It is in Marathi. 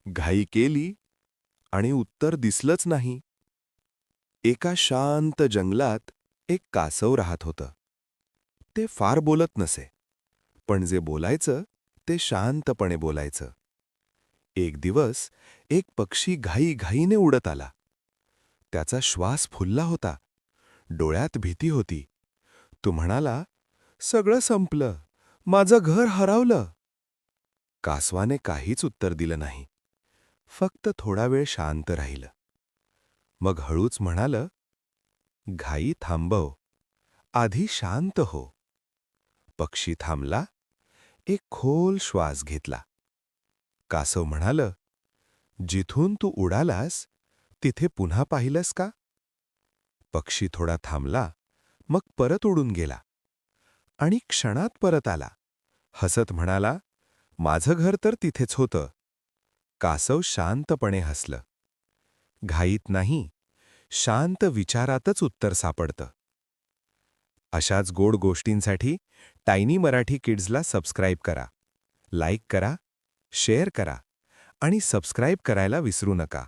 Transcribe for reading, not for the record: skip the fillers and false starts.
घाई केली आणि उत्तर दिसलंच नाही. एका शांत जंगलात एक कासव राहत होतं. ते फार बोलत नसे, पण जे बोलायचं ते शांतपणे बोलायचं. एक दिवस एक पक्षी घाईघाईने उडत आला. त्याचा श्वास फुलला होता, डोळ्यात भीती होती. तो म्हणाला, "सगळं संपलं, माझं घर हरवलं." कासवाने काहीच उत्तर दिलं नाही, फक्त थोडा वेळ शांत राहिलं. मग हळूच म्हणालं, "घाई थांबव, आधी शांत हो." पक्षी थांबला, एक खोल श्वास घेतला. कासव म्हणालं, "जिथून तू उडालास तिथे पुन्हा पाहिलंस का?" पक्षी थोडा थांबला, मग परत उडून गेला आणि क्षणात परत आला. हसत म्हणाला, "माझं घर तर तिथेच होतं." कासव शांतपणे हसलं. घाईत नाही, शांत विचारातच उत्तर सापडतं. अशाच गोड गोष्टींसाठी टायनी मराठी किड्सला सबस्क्राईब करा, लाईक करा, शेअर करा आणि सबस्क्राईब करायला विसरू नका.